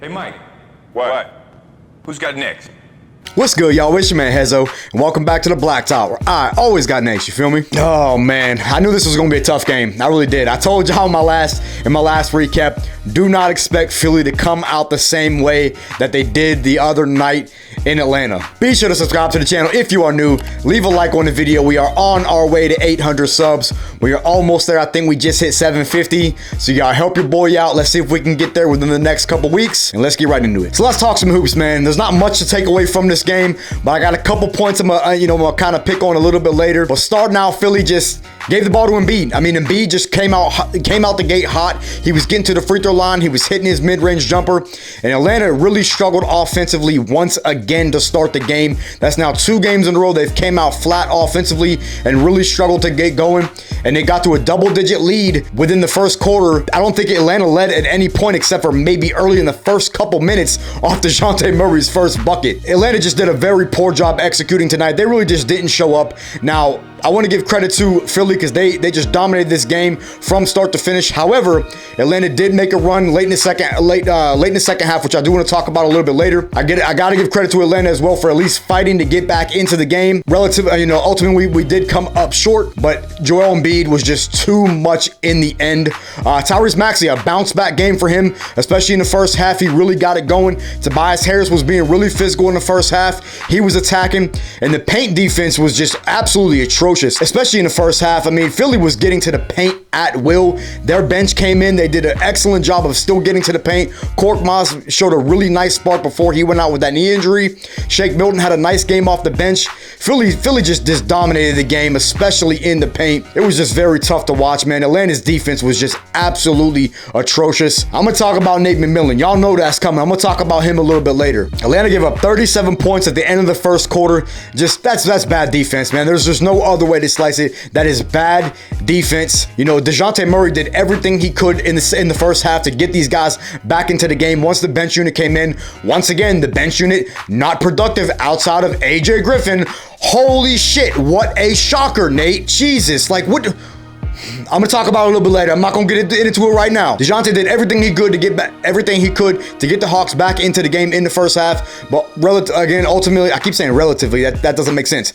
Hey, Mike. What? Who's got next? What's good, y'all? It's your man Hezo, and welcome back to the Blacktop, where I always got next, you feel me? Oh man, I knew this was gonna be a tough game. I really did. I told y'all in my last recap, do not expect Philly to come out the same way that they did the other night in Atlanta. Be sure to subscribe to the channel if you are new. Leave a like on the video. We are on our way to 800 subs. We are almost there. I think we just hit 750. So y'all help your boy out. Let's see if we can get there within the next couple weeks, and let's get right into it. So let's talk some hoops, man. There's not much to take away from this game, but I got a couple points I'm gonna kind of pick on a little bit later. But starting out, Philly just gave the ball to Embiid. I mean, Embiid just came out the gate hot. He was getting to the free throw line. He was hitting his mid-range jumper, and Atlanta really struggled offensively once again to start the game. That's now 2 games in a row they've came out flat offensively and really struggled to get going, and they got to a double-digit lead within the first quarter. I don't think Atlanta led at any point except for maybe early in the first couple minutes off DeJounte Murray's first bucket. Atlanta just did a very poor job executing tonight. They really just didn't show up. Now, I want to give credit to Philly because they just dominated this game from start to finish. However, Atlanta did make a run late in the second half, which I do want to talk about a little bit later. I got to give credit to Atlanta as well for at least fighting to get back into the game. Ultimately we did come up short, but Joel Embiid was just too much in the end. Tyrese Maxey, a bounce back game for him, especially in the first half. He really got it going. Tobias Harris was being really physical in the first half. He was attacking, and the paint defense was just absolutely atrocious, especially in the first half. I mean, Philly was getting to the paint at will. Their bench came in. They did an excellent job of still getting to the paint. Korkmaz showed a really nice spark before he went out with that knee injury. Shake Milton had a nice game off the bench. Philly just dominated the game, especially in the paint. It was just very tough to watch, man. Atlanta's defense was just absolutely atrocious. I'm going to talk about Nate McMillan. Y'all know that's coming. I'm going to talk about him a little bit later. Atlanta gave up 37 points at the end of the first quarter. That's bad defense, man. There's just no other way to slice it. That is bad defense. You know, DeJounte Murray did everything he could in the first half to get these guys back into the game. Once the bench unit came in, once again, the bench unit not productive outside of AJ Griffin. Holy shit, what a shocker, Nate. Jesus, like what? I'm gonna talk about it a little bit later. I'm not gonna get into it right now. DeJounte did everything he could to get the Hawks back into the game in the first half. But ultimately, I keep saying relatively. That doesn't make sense.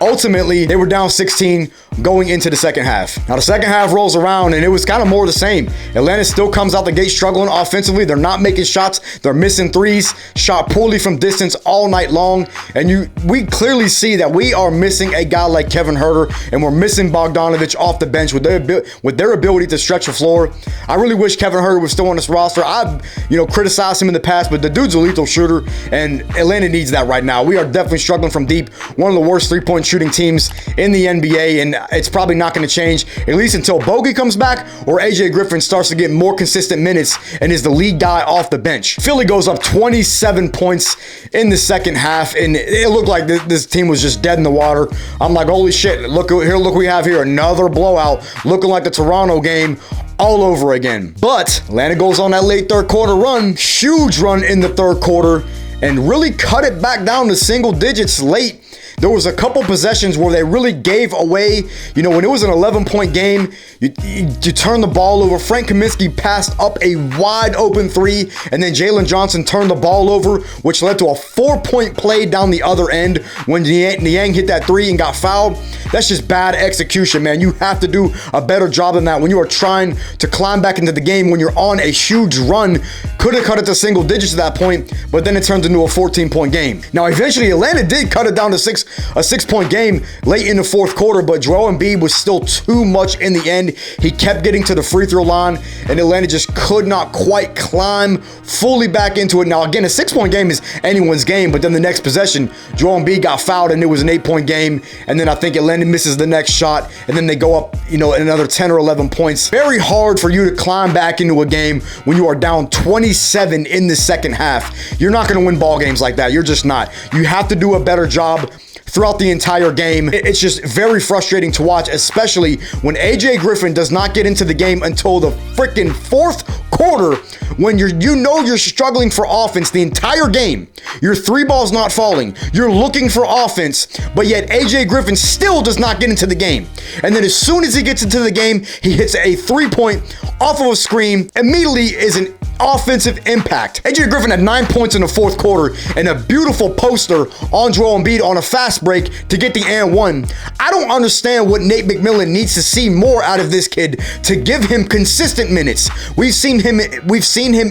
Ultimately, they were down 16 going into the second half. Now the second half rolls around, and it was kind of more of the same. Atlanta still comes out the gate struggling offensively. They're not making shots. They're missing threes. Shot poorly from distance all night long. And we clearly see that we are missing a guy like Kevin Huerter, and we're missing Bogdanovic off the bench with their ability to stretch the floor. I really wish Kevin Huerter was still on this roster. I've criticized him in the past, but the dude's a lethal shooter, and Atlanta needs that right now. We are definitely struggling from deep. One of the worst three-point shooting teams in the NBA, and it's probably not going to change, at least until Bogey comes back or AJ Griffin starts to get more consistent minutes and is the lead guy off the bench. Philly goes up 27 points in the second half, and it looked like this team was just dead in the water. I'm like, holy shit, look we have here another blowout, looking like the Toronto game all over again. But Atlanta goes on that late third quarter run, huge run in the third quarter, and really cut it back down to single digits late. There was a couple possessions where they really gave away. When it was an 11-point game, you turn the ball over. Frank Kaminsky passed up a wide open 3, and then Jalen Johnson turned the ball over, which led to a 4-point play down the other end when Niang hit that 3 and got fouled. That's just bad execution, man. You have to do a better job than that when you are trying to climb back into the game when you're on a huge run. Could have cut it to single digits at that point, but then it turns into a 14-point game. Now, eventually, Atlanta did cut it down to a 6-point game late in the fourth quarter, but Joel Embiid was still too much in the end. He kept getting to the free throw line, and Atlanta just could not quite climb fully back into it. Now, again, a 6-point game is anyone's game, but then the next possession, Joel Embiid got fouled, and it was an 8-point game, and then I think Atlanta misses the next shot, and then they go up, another 10 or 11 points. Very hard for you to climb back into a game when you are down 27 in the second half. You're not going to win ball games like that. You're just not. You have to do a better job throughout the entire game. It's just very frustrating to watch, especially when AJ Griffin does not get into the game until the freaking fourth quarter, when you're struggling for offense the entire game. Your 3 ball's not falling. You're looking for offense, but yet AJ Griffin still does not get into the game. And then as soon as he gets into the game, he hits a 3-point off of a screen, immediately is an offensive impact. AJ Griffin had 9 points in the fourth quarter and a beautiful poster on Joel Embiid on a fast break to get the and one. I don't understand what Nate McMillan needs to see more out of this kid to give him consistent minutes. We've seen him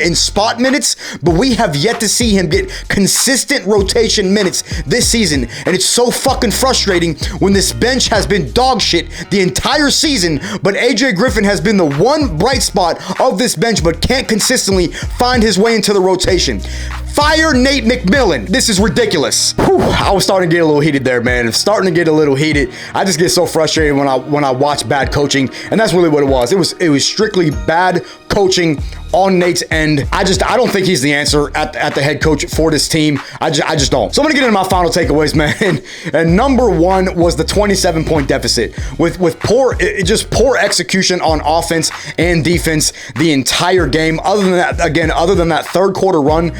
in spot minutes, but we have yet to see him get consistent rotation minutes this season. And it's so fucking frustrating when this bench has been dog shit the entire season, but AJ Griffin has been the one bright spot of this bench, but can't consistently find his way into the rotation. Fire Nate McMillan. This is ridiculous. Whew, I was starting to get a little heated there, man. It's starting to get a little heated. I just get so frustrated when I watch bad coaching, and that's really what it was. It was strictly bad coaching on Nate's end. I don't think he's the answer at the head coach for this team. I just don't. So I'm gonna get into my final takeaways, man. And number one was the 27-point deficit with poor execution on offense and defense the entire game. Other than that third quarter run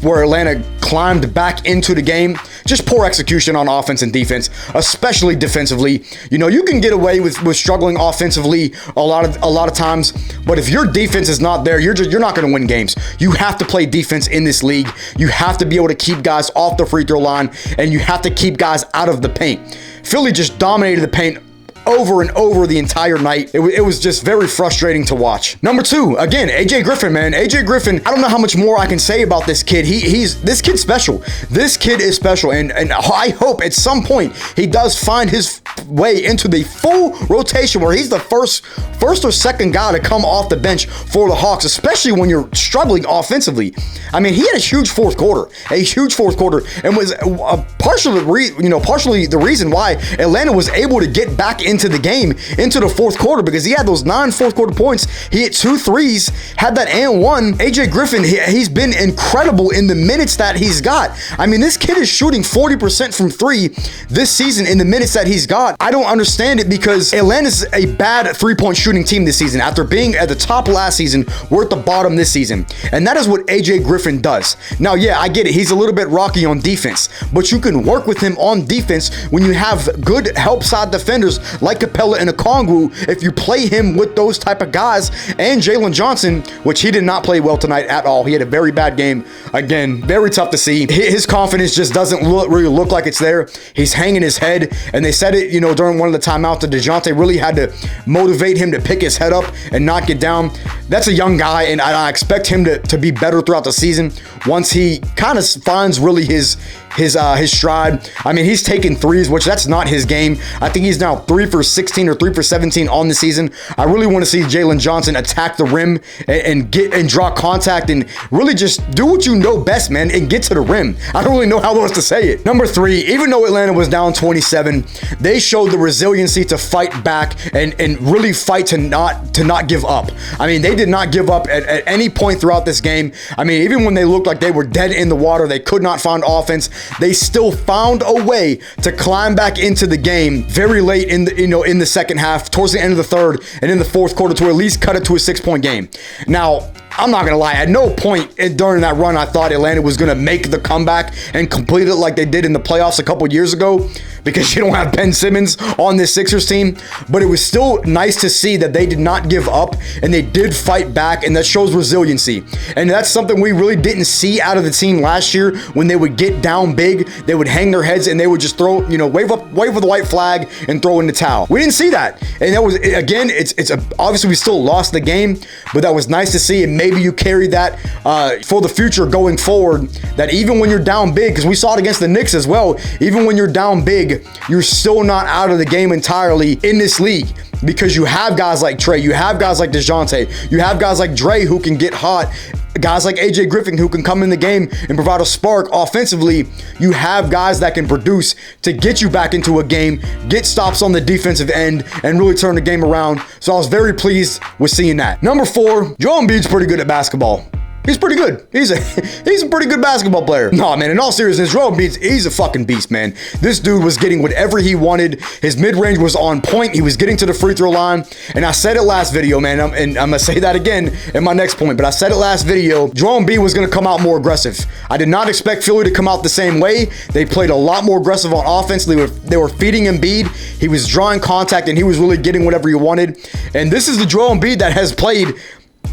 where Atlanta climbed back into the game, just poor execution on offense and defense, especially defensively. You know, you can get away with struggling offensively a lot of times, but if your defense is not there, you're not going to win games. You have to play defense in this league. You have to be able to keep guys off the free throw line, and you have to keep guys out of the paint. Philly just dominated the paint over and over the entire night. It was just very frustrating to watch. Number two, again, AJ Griffin, man. AJ Griffin, I don't know how much more I can say about this kid. This kid's special. This kid is special, and I hope at some point he does find his way into the full rotation where he's the first or second guy to come off the bench for the Hawks, especially when you're struggling offensively. I mean, he had a huge fourth quarter, and was partially the reason why Atlanta was able to get back into the game, into the fourth quarter, because he had those 9 fourth quarter points. He hit 2 threes, had that and one. AJ Griffin, he's been incredible in the minutes that he's got. I mean, this kid is shooting 40% from 3 this season in the minutes that he's got. I don't understand it, because Atlanta's a bad 3-point shooting team this season. After being at the top last season, we're at the bottom this season. And that is what AJ Griffin does. Now, yeah, I get it. He's a little bit rocky on defense, but you can work with him on defense when you have good help side defenders like Capella and Okongwu. If you play him with those type of guys, and Jalen Johnson, which he did not play well tonight at all. He had a very bad game. Again, very tough to see. His confidence just doesn't really look like it's there. He's hanging his head, and they said it, during one of the timeouts that DeJounte really had to motivate him to pick his head up and not get down. That's a young guy, and I expect him to be better throughout the season once he kind of finds really his stride. I mean, he's taking threes, which that's not his game. I think he's now 3 for 16 or 3 for 17 on the season. I really want to see Jalen Johnson attack the rim and draw contact and really just do what you know best, man, and get to the rim. I don't really know how else to say it. Number 3, even though Atlanta was down 27, they showed the resiliency to fight back and really fight to not give up. I mean, they did not give up at any point throughout this game. I mean, even when they looked like they were dead in the water, they could not find offense, they still found a way to climb back into the game very late in the second half, towards the end of the third and in the fourth quarter, to at least cut it to a 6-point game. Now, I'm not going to lie, at no point during that run I thought Atlanta was going to make the comeback and complete it like they did in the playoffs a couple years ago, because you don't have Ben Simmons on this Sixers team. But it was still nice to see that they did not give up and they did fight back, and that shows resiliency. And that's something we really didn't see out of the team last year. When they would get down big, they would hang their heads and they would just throw, wave with the white flag and throw in the towel. We didn't see that. And that was, again, obviously we still lost the game, but that was nice to see. And maybe you carry that for the future going forward, that even when you're down big, because we saw it against the Knicks as well, even when you're down big, you're still not out of the game entirely in this league, because you have guys like Trey, you have guys like DeJounte, you have guys like Dre who can get hot, guys like AJ Griffin who can come in the game and provide a spark offensively. You have guys that can produce to get you back into a game, get stops on the defensive end, and really turn the game around. So I was very pleased with seeing that. Number 4, Joel Embiid's pretty good at basketball. He's pretty good. He's a pretty good basketball player. No, man, in all seriousness, Joel Embiid, he's a fucking beast, man. This dude was getting whatever he wanted. His mid-range was on point. He was getting to the free throw line. And I said it last video, man, and I'm going to say that again in my next point. But I said it last video, Joel Embiid was going to come out more aggressive. I did not expect Philly to come out the same way. They played a lot more aggressive on offense. They were feeding Embiid. He was drawing contact, and he was really getting whatever he wanted. And this is the Joel Embiid that has played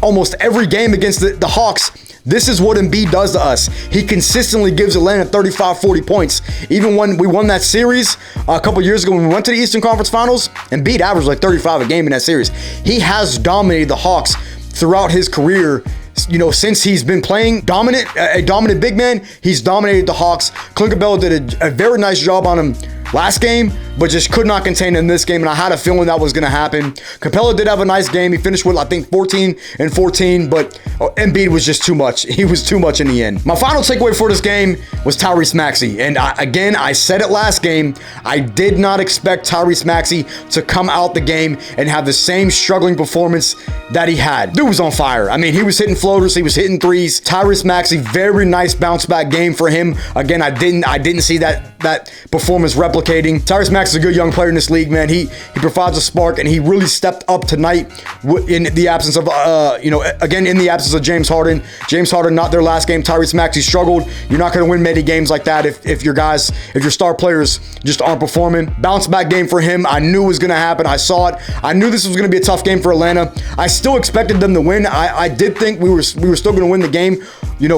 almost every game against the Hawks, this is what Embiid does to us. He consistently gives Atlanta 35, 40 points. Even when we won that series a couple years ago when we went to the Eastern Conference Finals, Embiid averaged like 35 a game in that series. He has dominated the Hawks throughout his career. You know, since he's been playing a dominant big man, he's dominated the Hawks. Clint Capella did a very nice job on him last game, but just could not contain him in this game, and I had a feeling that was going to happen. Capella did have a nice game. He finished with, I think, 14 and 14, but Embiid was just too much. He was too much in the end. My final takeaway for this game was Tyrese Maxey, and again, I said it last game, I did not expect Tyrese Maxey to come out the game and have the same struggling performance that he had. Dude was on fire. I mean, he was hitting floaters, he was hitting threes. Tyrese Maxey, very nice bounce back game for him. Again, I didn't see that performance replicating. Tyrese Maxey is a good young player in this league, man. He provides a spark, and he really stepped up tonight in the absence of, in the absence of James Harden. James Harden not their last game. Tyrese Maxey struggled. You're not going to win many games like that if your star players just aren't performing. Bounce back game for him. I knew it was going to happen. I saw it. I knew this was going to be a tough game for Atlanta. I still expected them to win. I did think we were still going to win the game,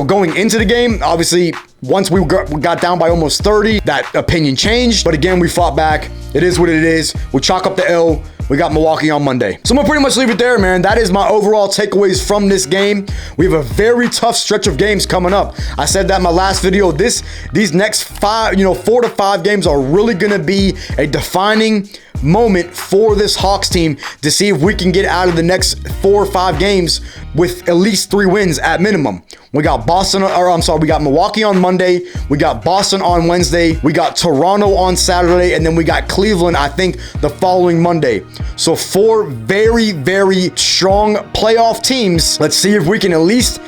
going into the game. Obviously, once we got down by almost 30, that opinion changed. But again, we fought back. It is what it is. We chalk up the L. We got Milwaukee on Monday. So I'm gonna pretty much leave it there, man. That is my overall takeaways from this game. We have a very tough stretch of games coming up. I said that in my last video. These next 4 to 5 games are really gonna be a defining moment for this Hawks team to see if we can get out of the next 4 or 5 games with at least 3 wins at minimum. We got we got Milwaukee on Monday. We got Boston on Wednesday. We got Toronto on Saturday. And then we got Cleveland, I think, the following Monday. So 4 very, very strong playoff teams. Let's see if we can at least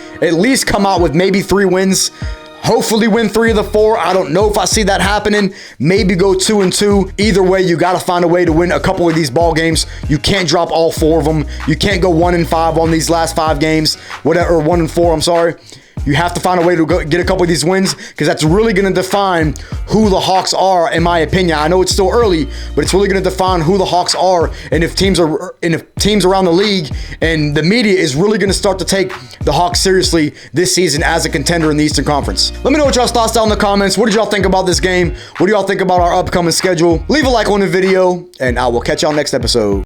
come out with maybe 3 wins. Hopefully win 3 of the 4. I don't know if I see that happening. Maybe go 2-2. Either way, you got to find a way to win a couple of these ball games. You can't drop all 4 of them. You can't go 1-5 on these last 5 games. Whatever, 1-4, I'm sorry. You have to find a way to get a couple of these wins, because that's really going to define who the Hawks are, in my opinion. I know it's still early, but it's really going to define who the Hawks are, and if teams around the league and the media is really going to start to take the Hawks seriously this season as a contender in the Eastern Conference. Let me know what y'all's thoughts down in the comments. What did y'all think about this game? What do y'all think about our upcoming schedule? Leave a like on the video, and I will catch y'all next episode.